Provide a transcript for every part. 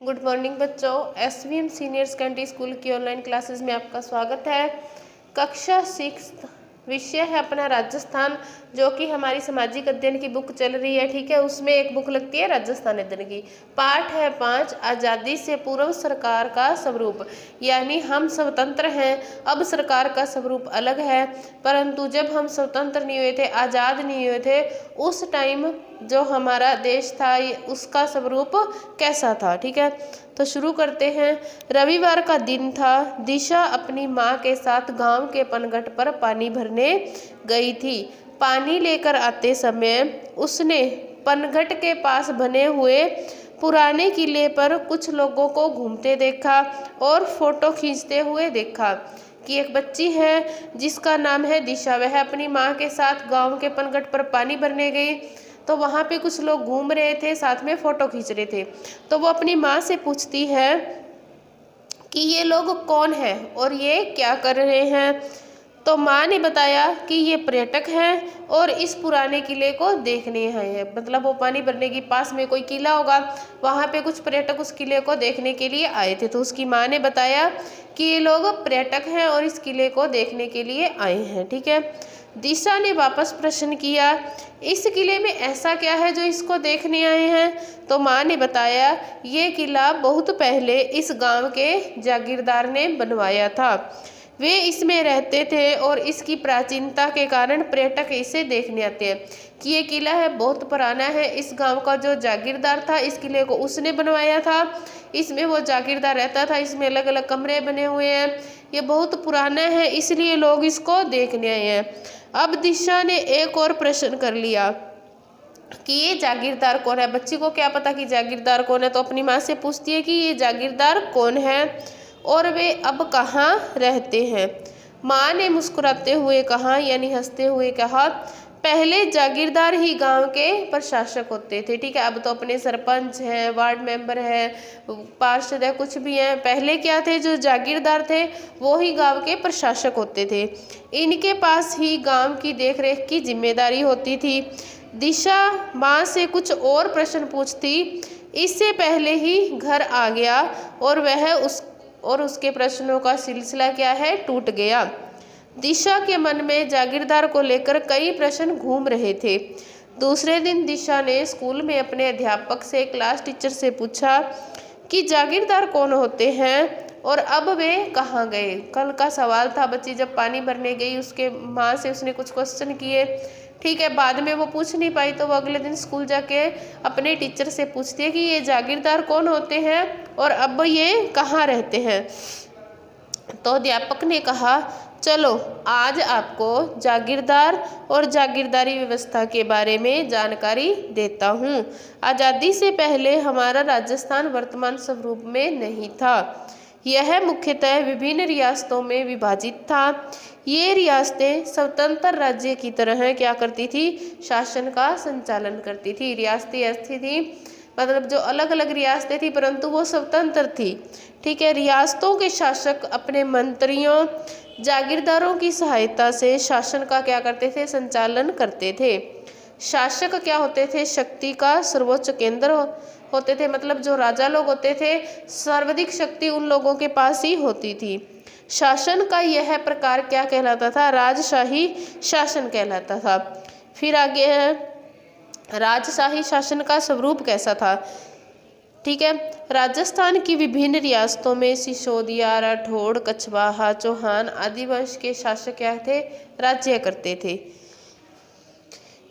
Good morning बच्चों। SVM senior secondary school की online classes में आपका स्वागत है। कक्षा 6 विषय है अपना राजस्थान, जो कि हमारी सामाजिक अध्ययन की बुक चल रही है। ठीक है, उसमें एक बुक लगती है राजस्थान अध्ययन की। पाठ है 5, आज़ादी से पूर्व सरकार का स्वरूप। यानी हम स्वतंत्र हैं, अब सरकार का स्वरूप अलग है, परंतु जब हम स्वतंत्र नहीं हुए थे, आज़ाद नहीं हुए थे, उस टाइम जो हमारा देश था उसका स्वरूप कैसा था। ठीक है, तो शुरू करते हैं। रविवार का दिन था। दिशा अपनी माँ के साथ गांव के पनघट पर पानी भरने गई थी। पानी लेकर आते समय उसने पनघट के पास बने हुए पुराने किले पर कुछ लोगों को घूमते देखा और फोटो खींचते हुए देखा कि एक बच्ची है जिसका नाम है दिशा। वह अपनी माँ के साथ गांव के पनघट पर पानी भरने गई, तो वहाँ पे कुछ लोग घूम रहे थे, साथ में फ़ोटो खींच रहे थे। तो वो अपनी माँ से पूछती है कि ये लोग कौन हैं और ये क्या कर रहे हैं। तो माँ ने बताया कि ये पर्यटक हैं और इस पुराने किले को देखने आए हैं। मतलब वो पानी भरने के पास में कोई किला होगा, वहाँ पे कुछ पर्यटक उस किले को देखने के लिए आए थे। तो उसकी माँ ने बताया कि ये लोग पर्यटक हैं और इस किले को देखने के लिए आए हैं। ठीक है, दिशा ने वापस प्रश्न किया, इस किले में ऐसा क्या है जो इसको देखने आए हैं। तो माँ ने बताया, ये किला बहुत पहले इस गांव के जागीरदार ने बनवाया था। वे इसमें रहते थे और इसकी प्राचीनता के कारण पर्यटक इसे देखने आते हैं। कि ये किला है, बहुत पुराना है। इस गांव का जो जागीरदार था, इस किले को उसने बनवाया था। इसमें वो जागीरदार रहता था। इसमें अलग अलग कमरे बने हुए हैं। ये बहुत पुराना है, इसलिए लोग इसको देखने आए हैं। अब दिशा ने एक और प्रश्न कर लिया कि ये जागीरदार कौन है। बच्ची को क्या पता कि जागीरदार कौन है, तो अपनी माँ से पूछती है कि ये जागीरदार कौन है और वे अब कहाँ रहते हैं। माँ ने मुस्कुराते हुए कहा, यानी हंसते हुए कहा, पहले जागीरदार ही गांव के प्रशासक होते थे। ठीक है, अब तो अपने सरपंच हैं, वार्ड मेंबर हैं, पार्षद है, कुछ भी हैं। पहले क्या थे, जो जागीरदार थे वो ही गांव के प्रशासक होते थे। इनके पास ही गांव की देखरेख की जिम्मेदारी होती थी। दिशा माँ से कुछ और प्रश्न पूछती, इससे पहले ही घर आ गया और उसके प्रश्नों का सिलसिला क्या है, टूट गया। दिशा के मन में जागीरदार को लेकर कई प्रश्न घूम रहे थे। दूसरे दिन दिशा ने स्कूल में अपने अध्यापक से, क्लास टीचर से पूछा कि जागीरदार कौन होते हैं और अब वे कहाँ गए। कल का सवाल था, बच्ची जब पानी भरने गई उसके माँ से उसने कुछ क्वेश्चन किए। ठीक है, बाद में वो पूछ नहीं पाई, तो वो अगले दिन स्कूल जाके अपने टीचर से पूछती है कि ये जागीरदार कौन होते हैं और अब ये कहाँ रहते हैं। तो अध्यापक ने कहा, चलो आज आपको जागीरदार और जागीरदारी व्यवस्था के बारे में जानकारी देता हूँ। आज़ादी से पहले हमारा राजस्थान वर्तमान स्वरूप में नहीं था। यह मुख्यतः विभिन्न रियासतों में विभाजित था। ये रियासतें स्वतंत्र राज्य की तरह क्या करती थी, शासन का संचालन करती थी। रियासतें ऐसी थी, मतलब जो अलग अलग रियासतें थी परंतु वो स्वतंत्र थी। ठीक है, रियासतों के शासक अपने मंत्रियों, जागीरदारों की सहायता से शासन का क्या करते थे, संचालन करते थे। शासक क्या होते थे, शक्ति का सर्वोच्च केंद्र होते थे। मतलब जो राजा लोग होते थे, सर्वाधिक शक्ति उन लोगों के पास ही होती थी। शासन का यह प्रकार क्या कहलाता था, राजशाही शासन कहलाता था। फिर आगे है, राजशाही शासन का स्वरूप कैसा था। ठीक है, राजस्थान की विभिन्न रियासतों में सिसोदिया, राठौड़, कछवाहा, चौहान आदि वंश के शासक क्या थे, राज्य करते थे।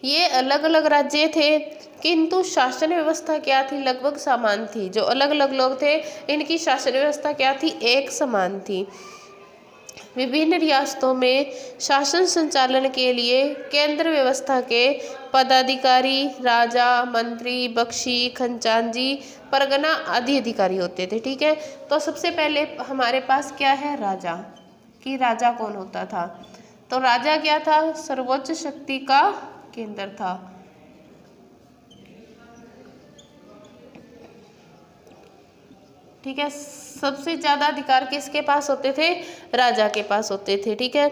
ये अलग अलग राज्य थे, किंतु शासन व्यवस्था क्या थी, लगभग समान थी। जो अलग अलग लोग थे, इनकी शासन व्यवस्था क्या थी, एक समान थी। विभिन्न रियासतों में शासन संचालन के लिए केंद्र व्यवस्था के पदाधिकारी राजा, मंत्री, बख्शी, खजांची, परगना आदि अधिकारी होते थे। ठीक है, तो सबसे पहले हमारे पास क्या है, राजा। कि राजा कौन होता था, तो राजा क्या था, सर्वोच्च शक्ति का केंद्र था। ठीक है, सबसे ज्यादा अधिकार किसके पास होते थे, राजा के पास होते थे। ठीक है,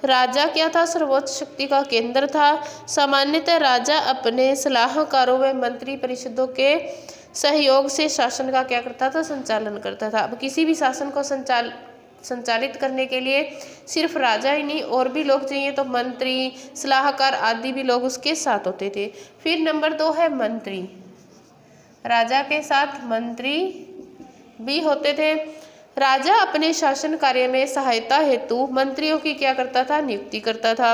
राजा क्या था, सर्वोच्च शक्ति का केंद्र था। सामान्यतः राजा अपने सलाहकारों व मंत्री परिषदों के सहयोग से शासन का क्या करता था, संचालन करता था। अब किसी भी शासन को संचालित करने के लिए सिर्फ राजा ही नहीं और भी लोग चाहिए, तो मंत्री, सलाहकार आदि भी लोग उसके साथ होते थे। फिर नंबर 2 है मंत्री। राजा के साथ मंत्री भी होते थे। राजा अपने शासन कार्य में सहायता हेतु मंत्रियों की क्या करता था, नियुक्ति करता था।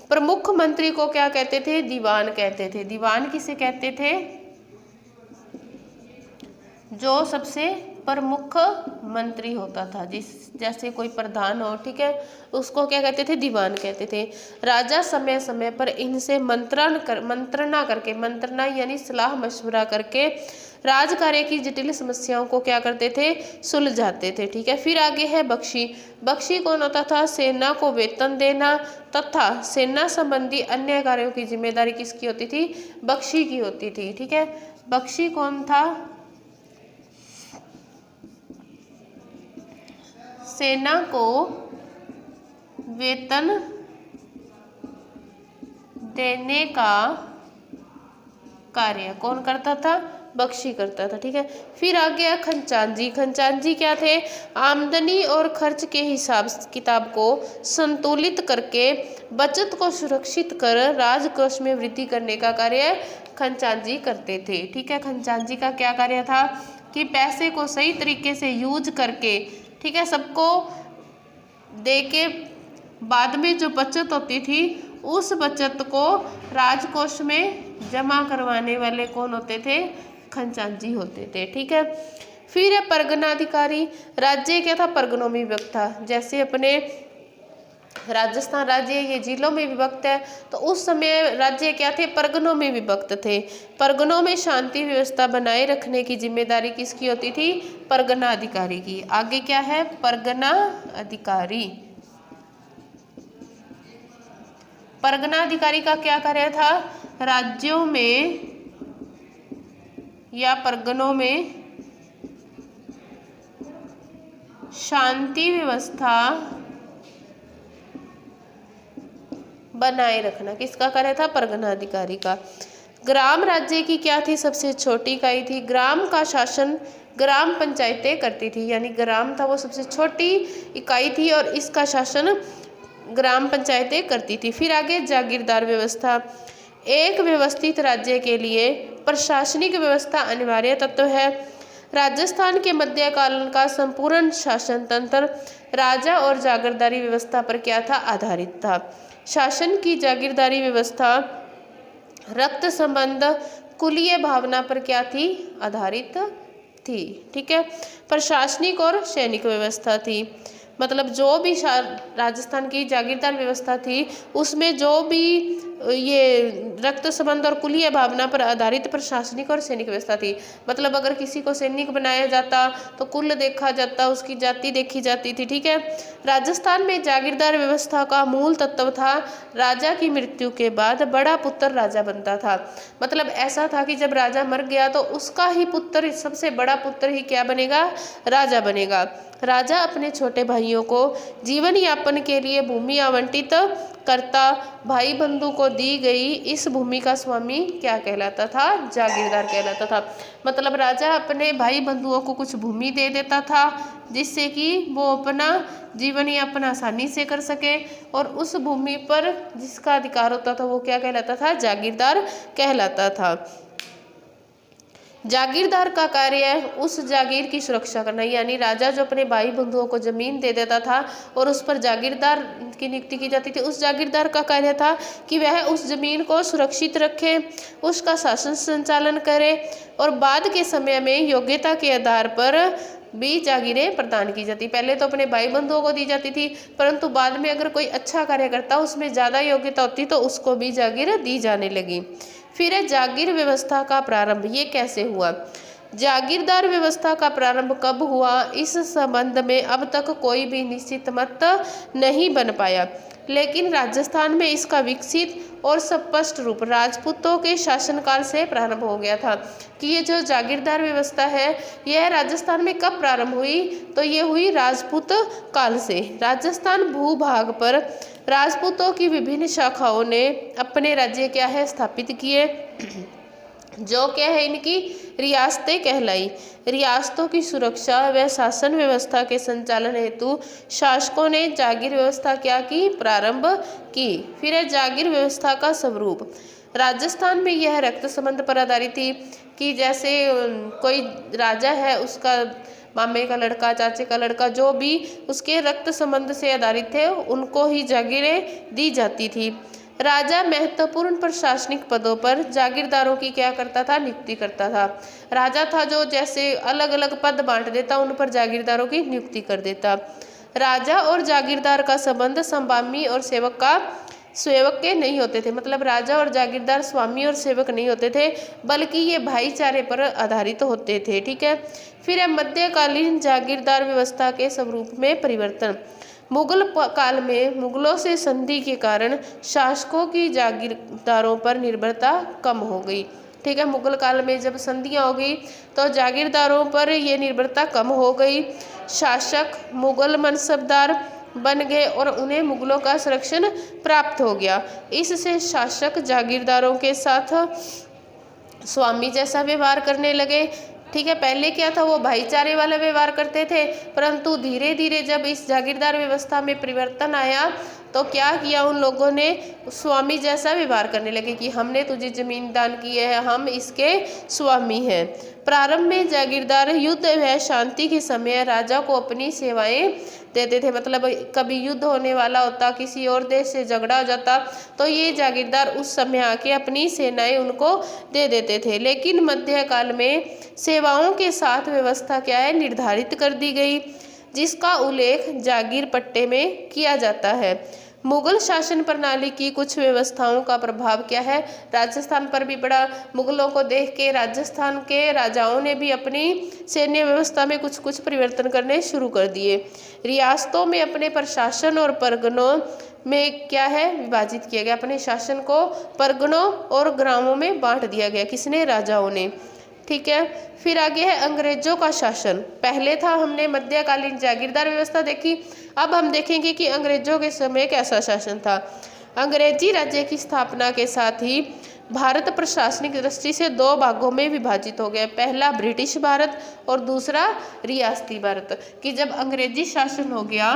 प्रमुख मंत्री को क्या कहते थे, दीवान कहते थे। दीवान किसे कहते थे, जो सबसे प्रमुख मंत्री होता था, जैसे कोई प्रधान हो, ठीक है, उसको क्या कहते थे, दीवान कहते थे। राजा समय समय पर इनसे मंत्रणा यानी सलाह मशवरा करके राज कार्य की जटिल समस्याओं को क्या करते थे, सुलझाते थे। ठीक है, फिर आगे है बख्शी। बख्शी कौन होता था, सेना को वेतन देना तथा सेना संबंधी अन्य कार्यों की जिम्मेदारी किसकी होती थी, बख्शी की होती थी। ठीक है, बख्शी कौन था, सेना को वेतन देने का कार्य कौन करता था, बख्शी करता था। ठीक है, फिर आ गया खजांची। खजांची क्या थे, आमदनी और खर्च के हिसाब किताब को संतुलित करके बचत को सुरक्षित कर राजकोष में वृद्धि करने का कार्य खजांची करते थे। ठीक है, खजांची का क्या कार्य था कि पैसे को सही तरीके से यूज करके, ठीक है, सबको दे के बाद में जो बचत होती थी उस बचत को राजकोष में जमा करवाने वाले कौन होते थे, खजांची होते थे। ठीक है, फिर है परगनाधिकारी। राज्य क्या था, परगनों में विभक्त था। जैसे अपने राजस्थान राज्य ये जिलों में विभक्त है, तो उस समय राज्य क्या थे, परगनों में विभक्त थे। परगनों में शांति व्यवस्था बनाए रखने की जिम्मेदारी किसकी होती थी, परगना अधिकारी की। आगे क्या है, परगना अधिकारी। परगना अधिकारी का क्या कार्य था, राज्यों में या परगनों में शांति व्यवस्था बनाए रखना। किसका कार्य था, परगना अधिकारी का। ग्राम राज्य की क्या थी, सबसे छोटी इकाई थी। ग्राम का शासन ग्राम पंचायतें करती थी, यानी ग्राम था वो सबसे छोटी इकाई थी और इसका शासन ग्राम पंचायतें करती थी। फिर आगे जागीरदार व्यवस्था। एक व्यवस्थित राज्य के लिए प्रशासनिक व्यवस्था अनिवार्य तत्व है। राजस्थान के मध्यकाल का संपूर्ण शासन तंत्र राजा और जागीरदारी व्यवस्था पर क्या था, आधारित था। शासन की जागीरदारी व्यवस्था रक्त संबंध कुलीय भावना पर क्या थी, आधारित थी। ठीक है, प्रशासनिक और सैनिक व्यवस्था थी। मतलब जो भी राजस्थान की जागीरदार व्यवस्था थी उसमें जो भी ये रक्त संबंध और कुलीय भावना पर आधारित प्रशासनिक और सैनिक व्यवस्था थी। मतलब अगर किसी को सैनिक बनाया जाता तो कुल देखा जाता, उसकी जाति देखी जाती थी। ठीक है, राजस्थान में जागीरदार व्यवस्था का मूल तत्व था राजा की मृत्यु के बाद बड़ा पुत्र राजा बनता था। मतलब ऐसा था कि जब राजा मर गया तो उसका ही पुत्र, सबसे बड़ा पुत्र ही क्या बनेगा, राजा बनेगा। राजा अपने छोटे भाइयों को जीवन यापन के लिए भूमि आवंटित करता। भाई बंधु को दी गई इस भूमि का स्वामी क्या कहलाता था, जागीरदार कहलाता था। मतलब राजा अपने भाई बंधुओं को कुछ भूमि दे देता था जिससे कि वो अपना जीवन यापन आसानी से कर सके, और उस भूमि पर जिसका अधिकार होता था वो क्या कहलाता था, जागीरदार कहलाता था। जागीरदार का कार्य उस जागीर की सुरक्षा करना, यानी राजा जो अपने भाई बंधुओं को जमीन दे देता था और उस पर जागीरदार की नियुक्ति की जाती थी, उस जागीरदार का कार्य था कि वह उस जमीन को सुरक्षित रखे, उसका शासन संचालन करे और बाद के समय में योग्यता के आधार पर भी जागीरें प्रदान की जाती। पहले तो अपने भाई बंधुओं को दी जाती थी, परंतु बाद में अगर कोई अच्छा कार्य करता, उसमें ज़्यादा योग्यता होती तो उसको भी जागीर दी जाने लगी। फिर है जागीर व्यवस्था का प्रारंभ। ये कैसे हुआ, जागीरदार व्यवस्था का प्रारंभ कब हुआ, इस संबंध में अब तक कोई भी निश्चित मत नहीं बन पाया, लेकिन राजस्थान में इसका विकसित और स्पष्ट रूप राजपूतों के शासनकाल से प्रारंभ हो गया था। कि ये जो जागीरदार व्यवस्था है यह राजस्थान में कब प्रारंभ हुई, तो ये हुई राजपूत काल से। राजस्थान भूभाग पर राजपूतों की विभिन्न शाखाओं ने अपने राज्य क्या है स्थापित किए। जो क्या है इनकी रियासतें कहलाई। रियासतों की सुरक्षा व शासन व्यवस्था के संचालन हेतु शासकों ने जागीर व्यवस्था क्या की, प्रारंभ की। फिर है जागीर व्यवस्था का स्वरूप। राजस्थान में यह रक्त संबंध पर आधारित थी कि जैसे कोई राजा है, उसका मामे का लड़का, चाचे का लड़का, जो भी उसके रक्त संबंध से आधारित थे उनको ही जागीरें दी जाती थी। राजा महत्वपूर्ण प्रशासनिक पदों पर जागीरदारों की क्या करता था, नियुक्ति करता था। राजा था जो जैसे अलग अलग पद बांट देता, उन पर जागीरदारों की नियुक्ति कर देता। राजा और जागीरदार का संबंध स्वामी और सेवक के नहीं होते थे, मतलब राजा और जागीरदार स्वामी और सेवक नहीं होते थे, बल्कि ये भाईचारे पर आधारित होते थे। ठीक है। फिर है मध्यकालीन जागीरदार व्यवस्था के स्वरूप में परिवर्तन। मुगल काल में मुगलों से संधि के कारण शासकों की जागीरदारों पर निर्भरता कम हो गई। ठीक है। मुगल काल में जब संधियाँ हो गई तो जागीरदारों पर यह निर्भरता कम हो गई। शासक मुगल मनसबदार बन गए और उन्हें मुगलों का संरक्षण प्राप्त हो गया। इससे शासक जागीरदारों के साथ स्वामी जैसा व्यवहार करने लगे। ठीक है। पहले क्या था, वो भाईचारे वाला व्यवहार करते थे, परंतु धीरे धीरे जब इस जागीरदार व्यवस्था में परिवर्तन आया तो क्या किया, उन लोगों ने स्वामी जैसा व्यवहार करने लगे कि हमने तुझे जमीन दान की है, हम इसके स्वामी हैं। प्रारंभ में जागीरदार युद्ध व शांति के समय राजा को अपनी सेवाएं देते थे, मतलब कभी युद्ध होने वाला होता, किसी और देश से झगड़ा हो जाता, तो ये जागीरदार उस समय आके अपनी सेनाएं उनको दे देते थे। लेकिन मध्यकाल में सेवाओं के साथ व्यवस्था क्या है, निर्धारित कर दी गई, जिसका उल्लेख जागीर पट्टे में किया जाता है। मुगल शासन प्रणाली की कुछ व्यवस्थाओं का प्रभाव क्या है, राजस्थान पर भी पड़ा। मुगलों को देख के राजस्थान के राजाओं ने भी अपनी सैन्य व्यवस्था में कुछ कुछ परिवर्तन करने शुरू कर दिए। रियासतों में अपने प्रशासन और परगनों में क्या है, विभाजित किया गया। अपने शासन को परगनों और ग्रामों में बांट दिया गया, किसने, राजाओं ने। ठीक है। फिर आगे है अंग्रेजों का शासन। पहले था हमने मध्यकालीन जागीरदार व्यवस्था देखी, अब हम देखेंगे कि अंग्रेजों के समय कैसा शासन था। अंग्रेजी राज्य की स्थापना के साथ ही भारत प्रशासनिक दृष्टि से दो भागों में विभाजित हो गया। पहला ब्रिटिश भारत और दूसरा रियासती भारत। कि जब अंग्रेजी शासन हो गया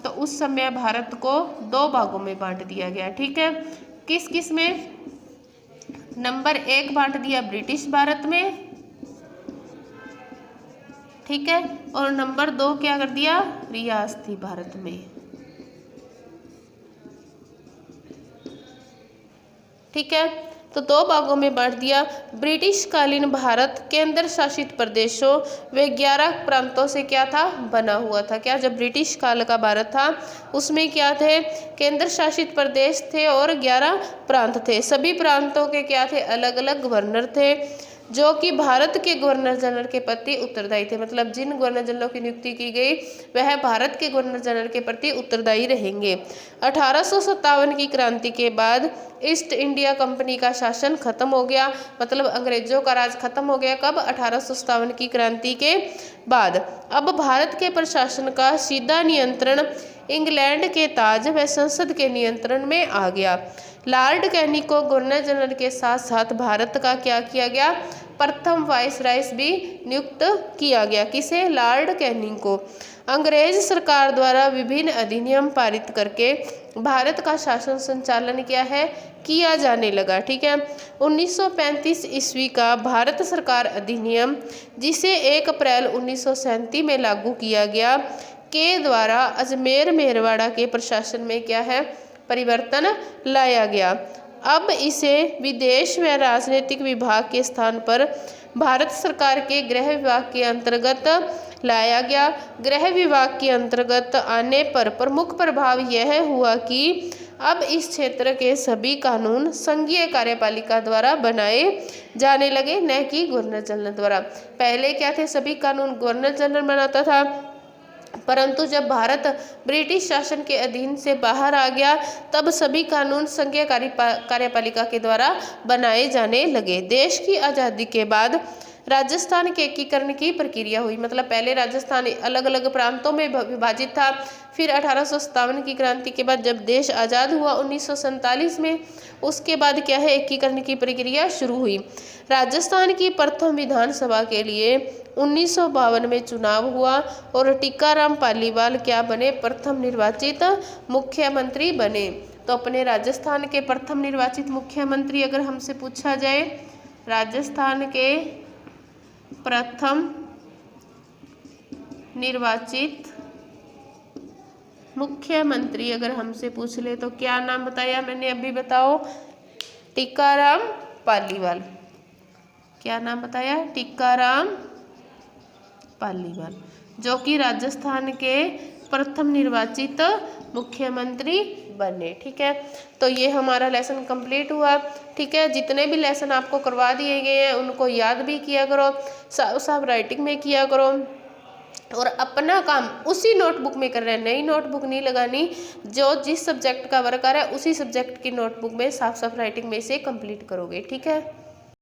तो उस समय भारत को दो भागों में बांट दिया गया। ठीक है। किस किस में, नंबर 1 बांट दिया ब्रिटिश भारत में, ठीक है, और नंबर 2 क्या कर दिया, रियासती भारत में। ठीक है। तो दो भागों में बांट दिया। ब्रिटिश कालीन भारत केंद्र शासित प्रदेशों व 11 प्रांतों से क्या था, बना हुआ था। क्या, जब ब्रिटिश काल का भारत था उसमें क्या थे, केंद्र शासित प्रदेश थे और 11 प्रांत थे। सभी प्रांतों के क्या थे, अलग अलग गवर्नर थे, जो कि भारत के गवर्नर जनरल के प्रति उत्तरदायी थे। मतलब जिन गवर्नर जनरल की नियुक्ति की गई वह भारत के गवर्नर जनरल के प्रति उत्तरदायी रहेंगे। 1857 की क्रांति के बाद ईस्ट इंडिया कंपनी का शासन खत्म हो गया, मतलब अंग्रेजों का राज खत्म हो गया। कब, 1857 की क्रांति के बाद। अब भारत के प्रशासन का सीधा नियंत्रण इंग्लैंड के ताज व संसद के नियंत्रण में आ गया। लॉर्ड कैनी को गवर्नर जनरल के साथ साथ भारत का क्या किया गया, प्रथम वाइसराय भी नियुक्त किया गया। किसे, लॉर्ड कैनी को। अंग्रेज सरकार द्वारा विभिन्न अधिनियम पारित करके भारत का शासन संचालन क्या है, किया जाने लगा। ठीक है। 1935 ईस्वी का भारत सरकार अधिनियम, जिसे 1 अप्रैल 1937 में लागू किया गया, के द्वारा अजमेर मेरवाड़ा के प्रशासन में क्या है, परिवर्तन लाया गया। अब इसे विदेश व राजनीतिक विभाग के स्थान पर भारत सरकार के गृह विभाग के अंतर्गत लाया गया। गृह विभाग के अंतर्गत आने पर प्रमुख प्रभाव यह हुआ कि अब इस क्षेत्र के सभी कानून संघीय कार्यपालिका द्वारा बनाए जाने लगे, न कि गवर्नर जनरल द्वारा। पहले क्या थे, सभी कानून गवर्नर जनरल बनाता था, परंतु जब भारत ब्रिटिश शासन के अधीन से बाहर आ गया तब सभी कानून संघीय कार्यपालिका के द्वारा बनाए जाने लगे। देश की आज़ादी के बाद राजस्थान के एकीकरण की प्रक्रिया हुई, मतलब पहले राजस्थान अलग अलग प्रांतों में विभाजित था। फिर 1857 की क्रांति के बाद जब देश आज़ाद हुआ 1947 में, उसके बाद क्या है, एकीकरण की प्रक्रिया शुरू हुई। राजस्थान की प्रथम विधानसभा के लिए 1952 में चुनाव हुआ और टीकाराम पालीवाल क्या बने, प्रथम निर्वाचित मुख्यमंत्री बने। तो अपने राजस्थान के प्रथम निर्वाचित मुख्यमंत्री अगर हमसे पूछा जाए, राजस्थान के प्रथम निर्वाचित मुख्यमंत्री अगर हमसे पूछ ले तो क्या नाम बताया मैंने अभी, बताओ, टीकाराम पालीवाल। क्या नाम बताया, टीकाराम पालीवाल, जो कि राजस्थान के प्रथम निर्वाचित मुख्यमंत्री बने। ठीक है, तो ये हमारा लेसन कंप्लीट हुआ। ठीक है, जितने भी लेसन आपको करवा दिए गए हैं उनको याद भी किया करो, साफ राइटिंग में किया करो और अपना काम उसी नोटबुक में कर रहे हैं, नई नोटबुक नहीं लगानी। जो जिस सब्जेक्ट का वर्क आ रहा है उसी सब्जेक्ट की नोटबुक में साफ राइटिंग में से कंप्लीट करोगे। ठीक है।